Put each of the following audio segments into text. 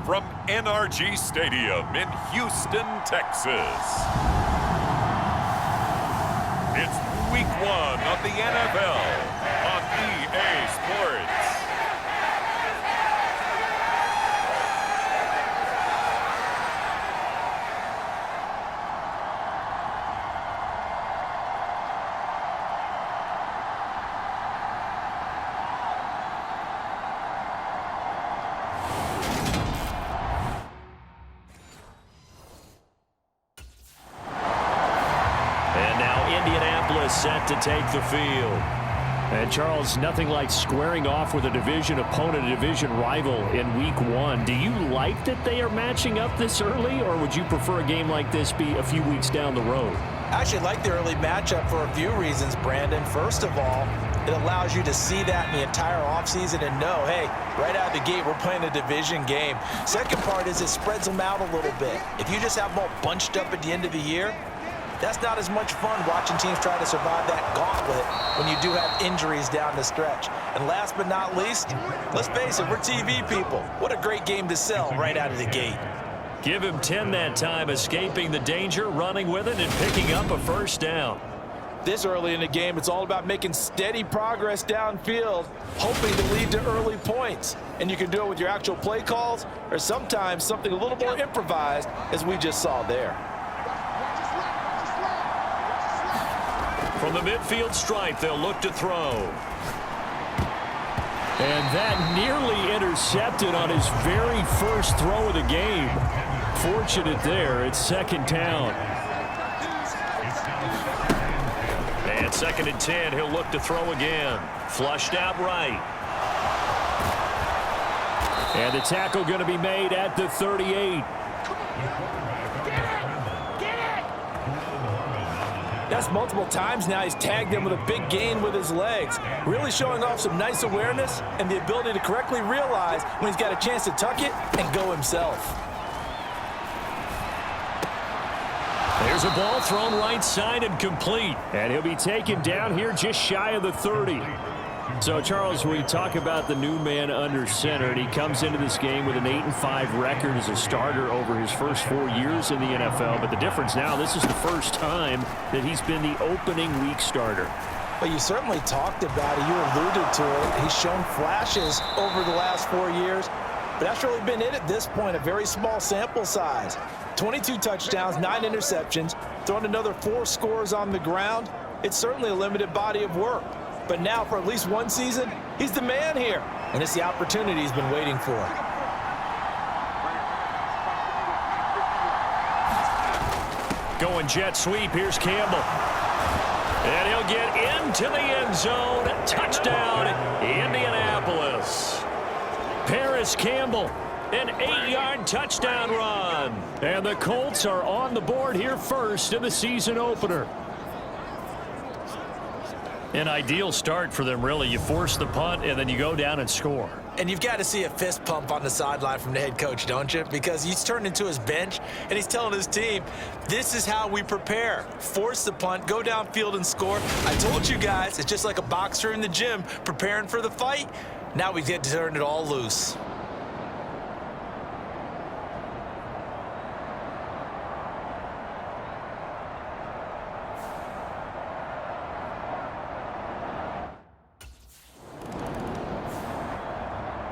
from NRG Stadium in Houston, Texas. It's week 1 of the NFL on EA Sports. Set to take the field. And Charles, nothing like squaring off with a division opponent, a division rival in week 1. Do you like that they are matching up this early, or would you prefer a game like this be a few weeks down the road? I actually like the early matchup for a few reasons, Brandon. First of all, it allows you to see that in the entire offseason and know, hey, right out of the gate, we're playing a division game. Second part is it spreads them out a little bit. If you just have them all bunched up at the end of the year, that's not as much fun watching teams try to survive that gauntlet when you do have injuries down the stretch. And last but not least, let's face it, we're TV people. What a great game to sell right out of the gate. Give him 10 that time, escaping the danger, running with it, and picking up a first down. This early in the game, it's all about making steady progress downfield, hoping to lead to early points. And you can do it with your actual play calls, or sometimes something a little more improvised, as we just saw there. From the midfield stripe, they'll look to throw. And that nearly intercepted on his very first throw of the game. Fortunate there, it's second down. And second and 10, he'll look to throw again. Flushed out right. And the tackle going to be made at the 38. That's multiple times now he's tagged him with a big gain with his legs. Really showing off some nice awareness and the ability to correctly realize when he's got a chance to tuck it and go himself. There's a ball thrown right side and complete. And he'll be taken down here just shy of the 30. So, Charles, we talk about the new man under center, and he comes into this game with an 8-5 record as a starter over his first 4 years in the NFL. But the difference now, this is the first time that he's been the opening week starter. Well, you certainly talked about it. You alluded to it. He's shown flashes over the last 4 years, but that's really been it at this point, a very small sample size. 22 touchdowns, 9 interceptions, throwing another 4 scores on the ground. It's certainly a limited body of work. But now, for at least one season, he's the man here. And it's the opportunity he's been waiting for. Going jet sweep. Here's Campbell. And he'll get into the end zone. Touchdown, Indianapolis. Paris Campbell, an 8-yard touchdown run. And the Colts are on the board here first in the season opener. An ideal start for them, really. You force the punt, and then you go down and score. And you've got to see a fist pump on the sideline from the head coach, don't you? Because he's turned into his bench, and he's telling his team, this is how we prepare. Force the punt, go downfield and score. I told you guys, it's just like a boxer in the gym preparing for the fight. Now we get to turn it all loose.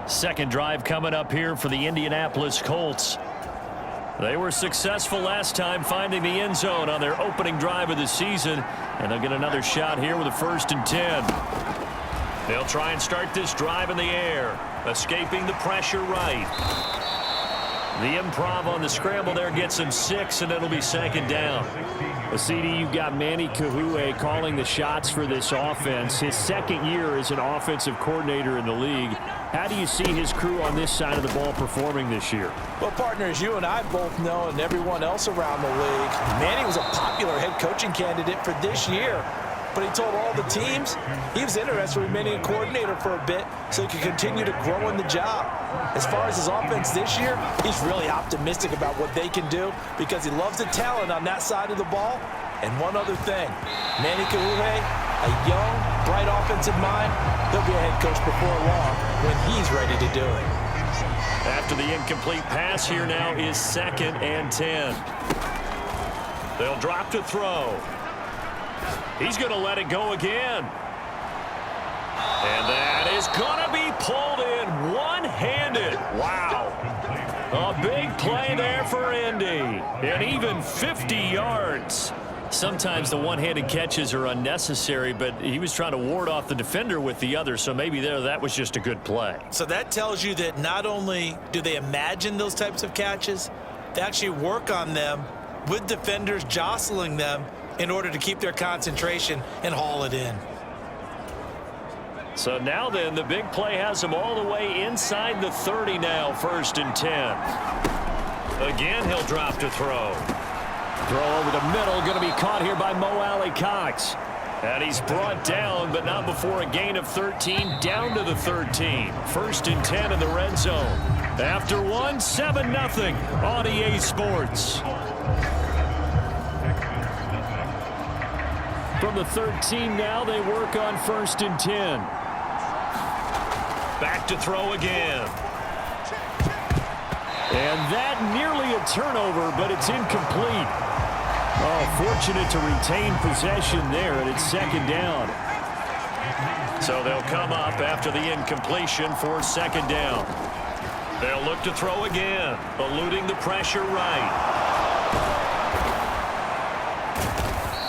Second drive coming up here for the Indianapolis Colts. They were successful last time finding the end zone on their opening drive of the season, and they'll get another shot here with a 1st and 10. They'll try and start this drive in the air, escaping the pressure right. The improv on the scramble there gets him 6, and it'll be second down. A CD, you've got Manny Kahue calling the shots for this offense. His second year as an offensive coordinator in the league. How do you see his crew on this side of the ball performing this year? Well, partners, you and I both know, and everyone else around the league, Manny was a popular head coaching candidate for this year. But he told all the teams he was interested in remaining a coordinator for a bit so he could continue to grow in the job. As far as his offense this year, he's really optimistic about what they can do because he loves the talent on that side of the ball. And one other thing, Manny Kahue, a young, bright offensive mind, he'll be a head coach before long when he's ready to do it. After the incomplete pass, here now is 2nd and 10. They'll drop to throw. He's going to let it go again. And that is going to be pulled in one-handed. Wow. A big play there for Indy. And even 50 yards. Sometimes the one-handed catches are unnecessary, but he was trying to ward off the defender with the other, so maybe that was just a good play. So that tells you that not only do they imagine those types of catches, they actually work on them with defenders jostling them in order to keep their concentration and haul it in. So now then, the big play has him all the way inside the 30 now, 1st and 10. Again, he'll drop to throw. Throw over the middle, going to be caught here by Mo Alley-Cox. And he's brought down, but not before a gain of 13, down to the 13. 1st and 10 in the red zone. After one, 7-0 on EA Sports. From the 13 now, they work on 1st and 10. Back to throw again. And that nearly a turnover, but it's incomplete. Oh, fortunate to retain possession there, and it's 2nd down. So they'll come up after the incompletion for 2nd down. They'll look to throw again, eluding the pressure right.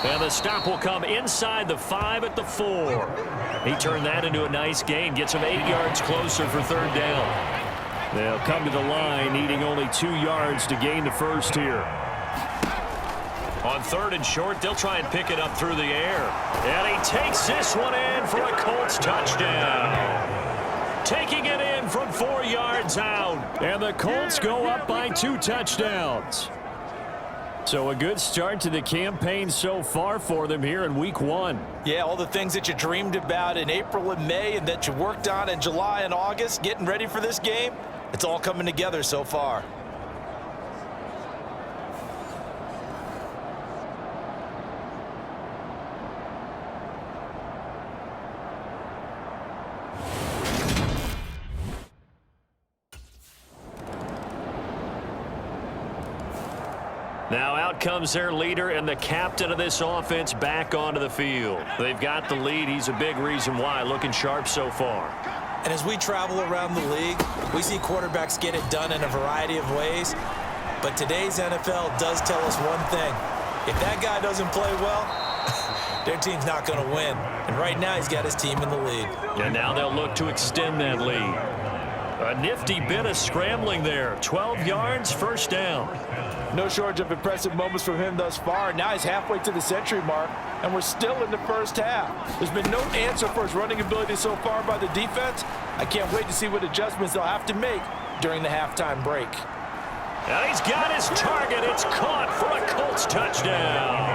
And the stop will come inside the 5 at the 4. He turned that into a nice gain, gets him 8 yards closer for 3rd down. They'll come to the line, needing only 2 yards to gain the first here. On 3rd and short, they'll try and pick it up through the air. And he takes this one in for a Colts touchdown. Taking it in from 4 yards out. And the Colts go up by 2 touchdowns. So a good start to the campaign so far for them here in week 1. Yeah, all the things that you dreamed about in April and May and that you worked on in July and August, getting ready for this game, it's all coming together so far. Now out comes their leader and the captain of this offense back onto the field. They've got the lead. He's a big reason why. Looking sharp so far. And as we travel around the league, we see quarterbacks get it done in a variety of ways. But today's NFL does tell us one thing. If that guy doesn't play well, their team's not going to win. And right now he's got his team in the lead. And now they'll look to extend that lead. A nifty bit of scrambling there. 12 yards, 1st down. No shortage of impressive moments from him thus far. Now he's halfway to the century mark, and we're still in the 1st half. There's been no answer for his running ability so far by the defense. I can't wait to see what adjustments they'll have to make during the halftime break. And he's got his target. It's caught for a Colts touchdown.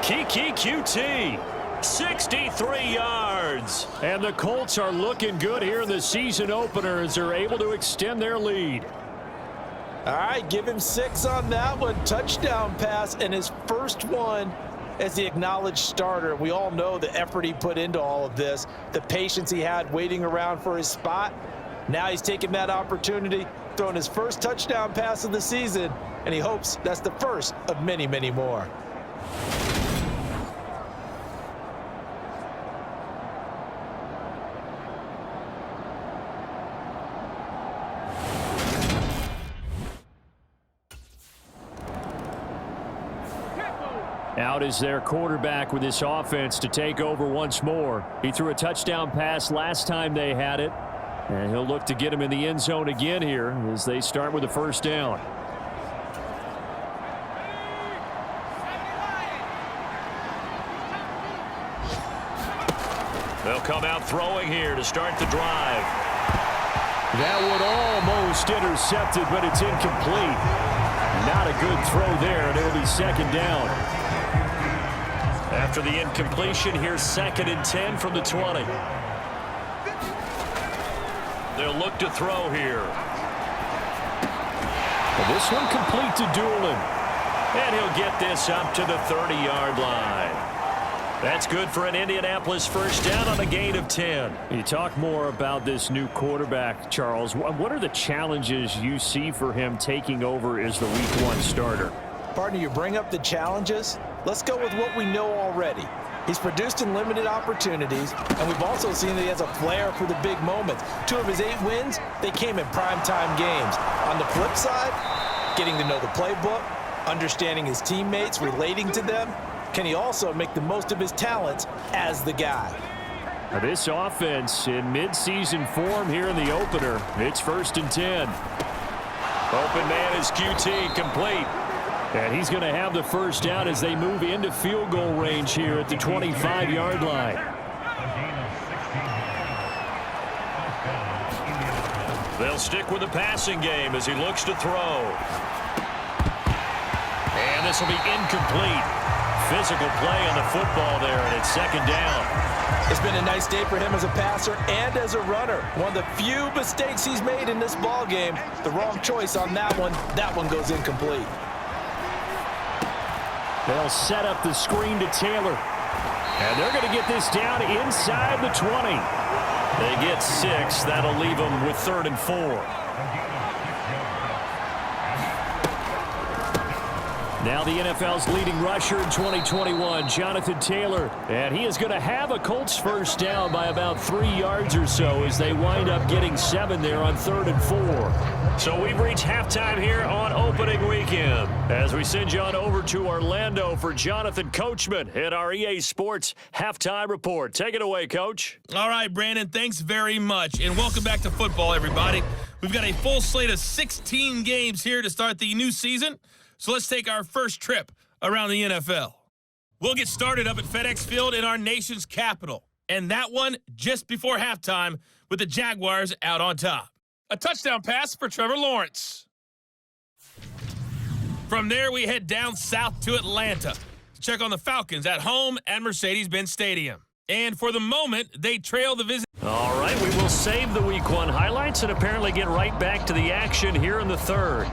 Kiki QT. 63 yards. And the Colts are looking good here in the season opener as they're able to extend their lead. All right, give him 6 on that one. Touchdown pass, and his first one as the acknowledged starter. We all know the effort he put into all of this, the patience he had waiting around for his spot. Now he's taking that opportunity, throwing his first touchdown pass of the season, and he hopes that's the first of many, many more. Out is their quarterback with this offense to take over once more. He threw a touchdown pass last time they had it. And he'll look to get him in the end zone again here as they start with the 1st down. They'll come out throwing here to start the drive. That one almost intercepted, but it's incomplete. Not a good throw there, and it'll be 2nd down. After the incompletion, here's 2nd and 10 from the 20. They'll look to throw here. Well, this one complete to Doolin. And he'll get this up to the 30-yard line. That's good for an Indianapolis first down on a gain of 10. You talk more about this new quarterback, Charles. What are the challenges you see for him taking over as the Week 1 starter? Partner, you bring up the challenges. Let's go with what we know already. He's produced in limited opportunities, and we've also seen that he has a flair for the big moments. 2 of his 8 wins, they came in primetime games. On the flip side, getting to know the playbook, understanding his teammates, relating to them. Can he also make the most of his talents as the guy? Now this offense in mid-season form here in the opener. It's 1st and 10. Open man is QT, complete. And he's going to have the first down as they move into field goal range here at the 25-yard line. They'll stick with the passing game as he looks to throw. And this will be incomplete. Physical play on the football there, and it's 2nd down. It's been a nice day for him as a passer and as a runner. One of the few mistakes he's made in this ball game. The wrong choice on that one. That one goes incomplete. They'll set up the screen to Taylor. And they're going to get this down inside the 20. They get 6. That'll leave them with 3rd and 4. Now the NFL's leading rusher in 2021, Jonathan Taylor. And he is going to have a Colts first down by about 3 yards or so as they wind up getting 7 there on 3rd and 4. So we've reached halftime here on opening weekend as we send you on over to Orlando for Jonathan Coachman at our EA Sports Halftime Report. Take it away, Coach. All right, Brandon, thanks very much. And welcome back to football, everybody. We've got a full slate of 16 games here to start the new season. So let's take our first trip around the NFL. We'll get started up at FedEx Field in our nation's capital. And that one just before halftime with the Jaguars out on top. A touchdown pass for Trevor Lawrence. From there, we head down south to Atlanta to check on the Falcons at home at Mercedes-Benz Stadium. And for the moment, they trail the visit. All right, we will save the Week 1 highlights and apparently get right back to the action here in the 3rd.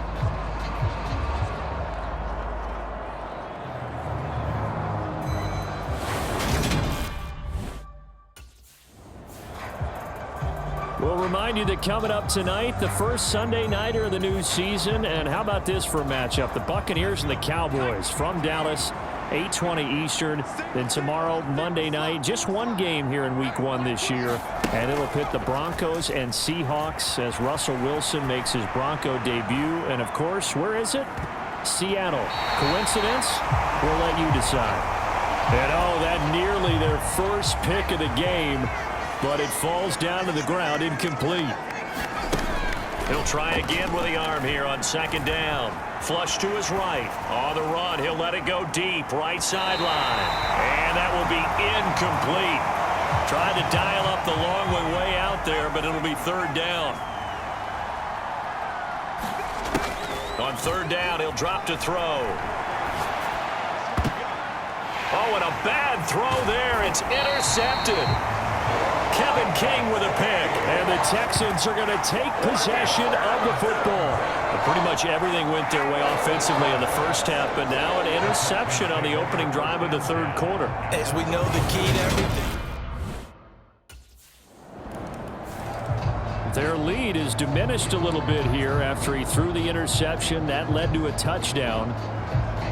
We'll remind you that coming up tonight, the first Sunday nighter of the new season. And how about this for a matchup? The Buccaneers and the Cowboys from Dallas, 8:20 Eastern. Then tomorrow, Monday night, just one game here in Week 1 this year. And it'll pit the Broncos and Seahawks as Russell Wilson makes his Bronco debut. And, of course, where is it? Seattle. Coincidence? We'll let you decide. And, oh, that nearly their first pick of the game. But it falls down to the ground, incomplete. He'll try again with the arm here on 2nd down. Flush to his right. On the run, he'll let it go deep, right sideline. And that will be incomplete. Tried to dial up the long way out there, but it'll be 3rd down. On 3rd down, he'll drop to throw. Oh, and a bad throw there. It's intercepted. Kevin King with a pick, and the Texans are going to take possession of the football. Pretty much everything went their way offensively in the first half, but now an interception on the opening drive of the 3rd quarter. As we know, the key to everything. Their lead is diminished a little bit here after he threw the interception. That led to a touchdown.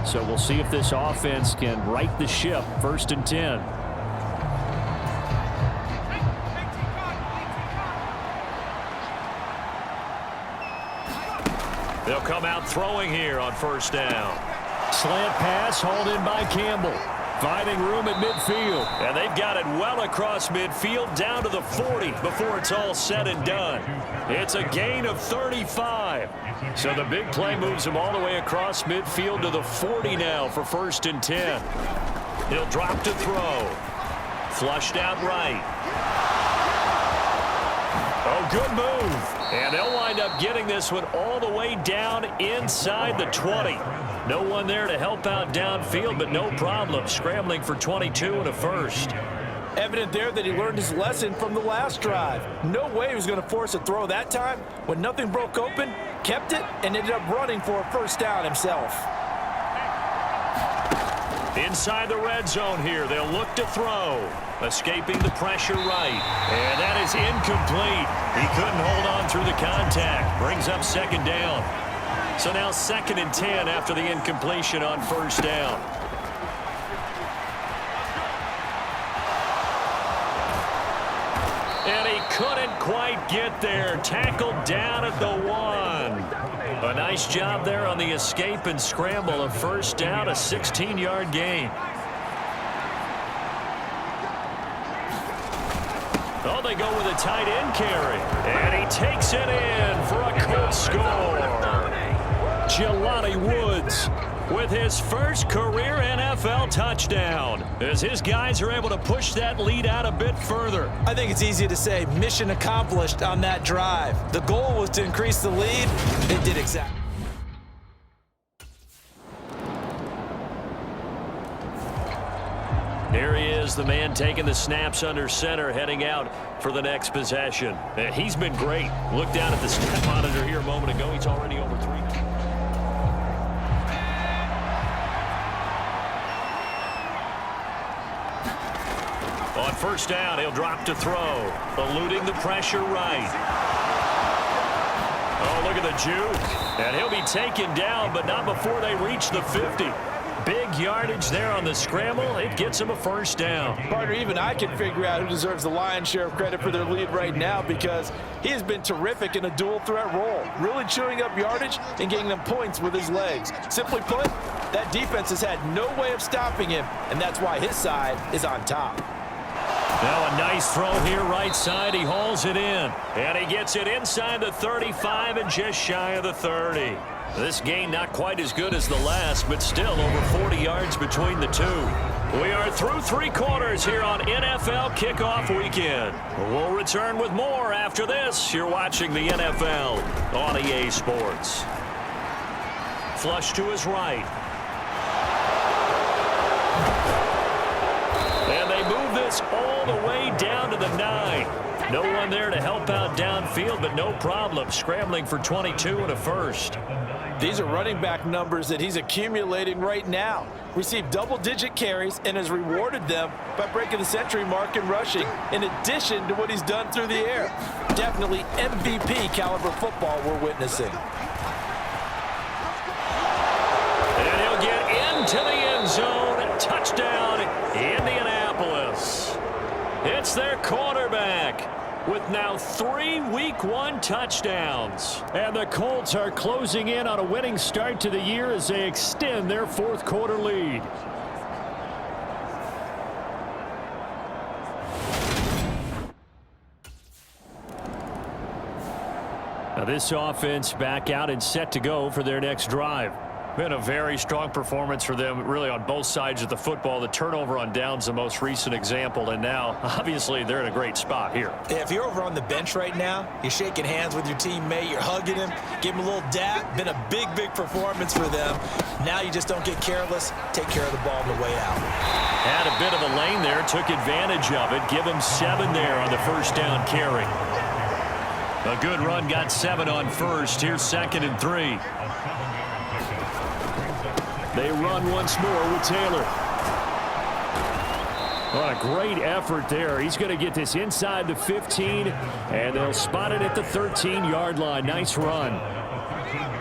So we'll see if this offense can right the ship. 1st and 10. They'll come out throwing here on 1st down. Slant pass hauled in by Campbell. Finding room at midfield. And they've got it well across midfield down to the 40 before it's all said and done. It's a gain of 35. So the big play moves him all the way across midfield to the 40 now for 1st and 10. He'll drop to throw. Flushed out right. Oh, good move. And they'll wind up getting this one all the way down inside the 20. No one there to help out downfield, but no problem. Scrambling for 22 and a first. Evident there that he learned his lesson from the last drive. No way he was going to force a throw that time. When nothing broke open, kept it, and ended up running for a 1st down himself. Inside the red zone here, they'll look to throw. Escaping the pressure right. And that is incomplete. He couldn't hold on through the contact. Brings up second down. So now 2nd and 10 after the incompletion on first down. And he couldn't quite get there. Tackled down at the 1. A nice job there on the escape and scramble. A first down, a 16-yard gain. Oh, they go with a tight end carry. And he takes it in for a Colts score. Jelani Woods with his first career NFL touchdown, as his guys are able to push that lead out a bit further. I think it's easy to say mission accomplished on that drive. The goal was to increase the lead. It did exactly. There he is, the man taking the snaps under center, heading out for the next possession. And he's been great. Look down at the stat monitor here a moment ago. He's already over 3. On first down, he'll drop to throw, eluding the pressure right. Oh, look at the juke. And he'll be taken down, but not before they reach the 50. Big yardage there on the scramble. It gets him a first down. Partner, even I can figure out who deserves the lion's share of credit for their lead right now, because he has been terrific in a dual threat role, really chewing up yardage and getting them points with his legs. Simply put, that defense has had no way of stopping him, and that's why his side is on top. Now a nice throw here right side. He hauls it in. And he gets it inside the 35 and just shy of the 30. This gain not quite as good as the last, but still over 40 yards between the two. We are through 3 quarters here on NFL Kickoff Weekend. We'll return with more after this. You're watching the NFL on EA Sports. Flush to his right. And they move this all the way down to the 9. No one there to help out downfield, but no problem. Scrambling for 22 and a first. These are running back numbers that he's accumulating right now. Received double-digit carries and has rewarded them by breaking the century mark in rushing, in addition to what he's done through the air. Definitely MVP caliber football we're witnessing. And he'll get into the end zone. Touchdown, Indianapolis. It's their quarterback with now 3 Week 1 touchdowns. And the Colts are closing in on a winning start to the year as they extend their 4th quarter lead. Now this offense back out and set to go for their next drive. Been a very strong performance for them, really, on both sides of the football. The turnover on downs, the most recent example, and now, obviously, they're in a great spot here. If you're over on the bench right now, you're shaking hands with your teammate, you're hugging him, give him a little dap. Been a big, big performance for them. Now you just don't get careless. Take care of the ball on the way out. Had a bit of a lane there, took advantage of it. Give him 7 there on the first down carry. A good run, got 7 on first. Here's 2nd and 3. They run once more with Taylor. What a great effort there. He's going to get this inside the 15, and they'll spot it at the 13-yard line. Nice run.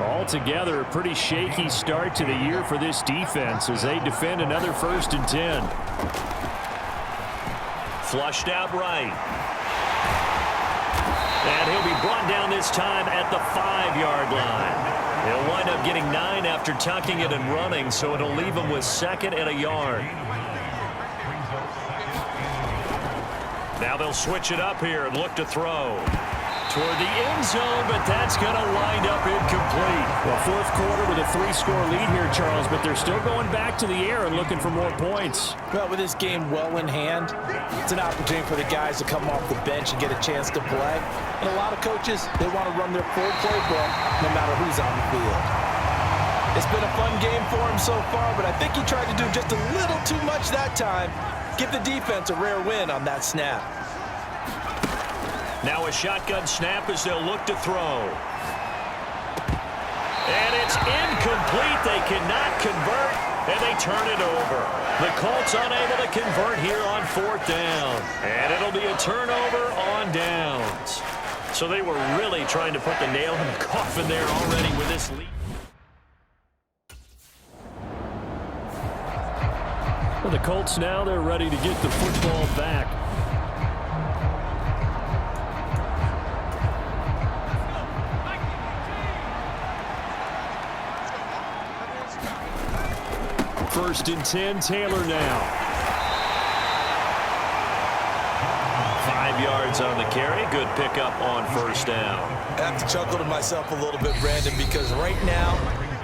Altogether, a pretty shaky start to the year for this defense as they defend another 1st and 10. Flushed out right. And he'll be brought down this time at the 5-yard line. He'll wind up getting 9 after tucking it and running, so it'll leave him with 2nd and a yard. Now they'll switch it up here and look to throw. Toward the end zone, but that's going to wind up incomplete. Well, 4th quarter with a 3-score lead here, Charles, but they're still going back to the air and looking for more points. Well, with this game well in hand, it's an opportunity for the guys to come off the bench and get a chance to play. And a lot of coaches, they want to run their full playbook no matter who's on the field. It's been a fun game for him so far, but I think he tried to do just a little too much that time. Give the defense a rare win on that snap. Now a shotgun snap as they'll look to throw. And it's incomplete. They cannot convert. and they turn it over. The Colts unable to convert here on 4th down, and it'll be a turnover on downs. So they were really trying to put the nail in the coffin there already with this lead. Well, the Colts now, they're ready to get the football back. First and 10, Taylor now. 5 yards on the carry. Good pickup on 1st down. I have to chuckle to myself a little bit, Brandon, because right now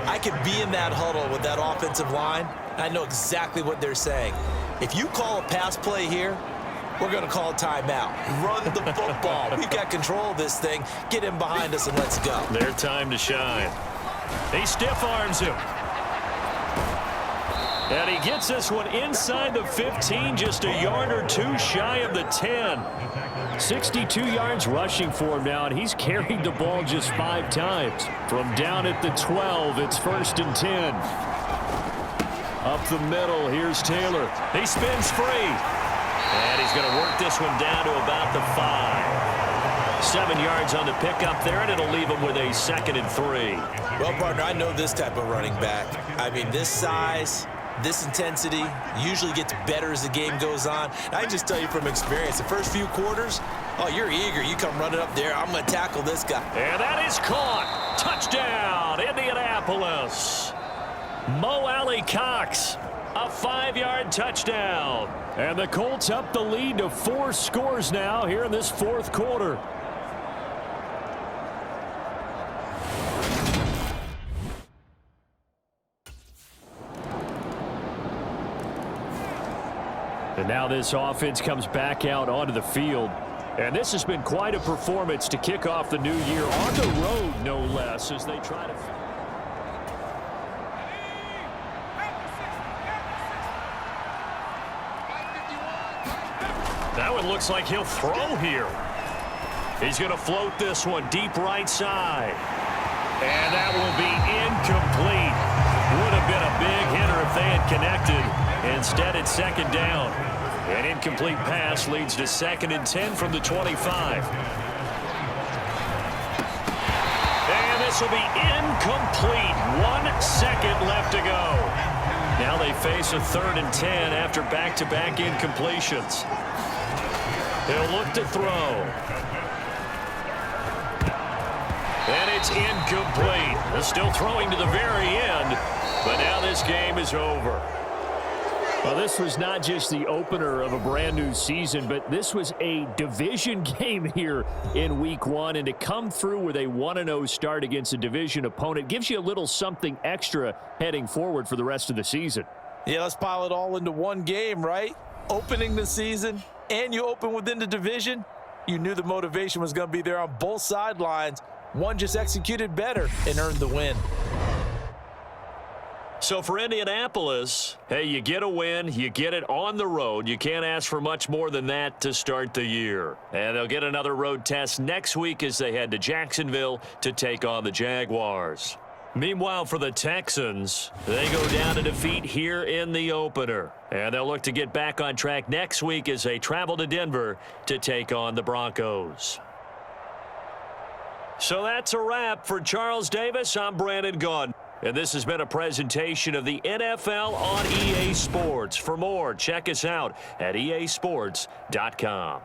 I could be in that huddle with that offensive line. I know exactly what they're saying. If you call a pass play here, we're going to call a timeout. Run the football. We've got control of this thing. Get him behind us and let's go. Their time to shine. He stiff arms him. And he gets this one inside the 15, just a yard or two shy of the 10. 62 yards rushing for him now, and he's carried the ball just 5 times. From down at the 12, it's 1st and 10. Up the middle, here's Taylor. He spins free. And he's going to work this one down to about the 5. 7 yards on the pickup there, and it'll leave him with a 2nd and 3. Well, partner, I know this type of running back. I mean, this size, this intensity usually gets better as the game goes on. I just tell you from experience, the first few quarters, oh, you're eager. You come running up there. I'm going to tackle this guy. And that is caught. Touchdown, Indianapolis. Mo Alley Cox, a 5-yard touchdown. And the Colts up the lead to 4 scores now here in this 4th quarter. And now this offense comes back out onto the field. And this has been quite a performance to kick off the new year on the road, no less, as they try to... That one looks like he'll throw here. He's going to float this one deep right side. And that will be incomplete. Would have been a big hitter if they had connected. Instead, it's 2nd down. An incomplete pass leads to 2nd and 10 from the 25. And this will be incomplete. 1 second left to go. Now they face a 3rd and 10 after back-to-back incompletions. He'll look to throw. And it's incomplete. They're still throwing to the very end, but now this game is over. Well, this was not just the opener of a brand new season, but this was a division game here in week 1. And to come through with a 1-0 start against a division opponent gives you a little something extra heading forward for the rest of the season. Yeah, let's pile it all into one game, right? Opening the season, and you open within the division. You knew the motivation was going to be there on both sidelines. One just executed better and earned the win. So for Indianapolis, hey, you get a win, you get it on the road. You can't ask for much more than that to start the year. And they'll get another road test next week as they head to Jacksonville to take on the Jaguars. Meanwhile, for the Texans, they go down to defeat here in the opener. And they'll look to get back on track next week as they travel to Denver to take on the Broncos. So that's a wrap. For Charles Davis, I'm Brandon Gaudin. And this has been a presentation of the NFL on EA Sports. For more, check us out at easports.com.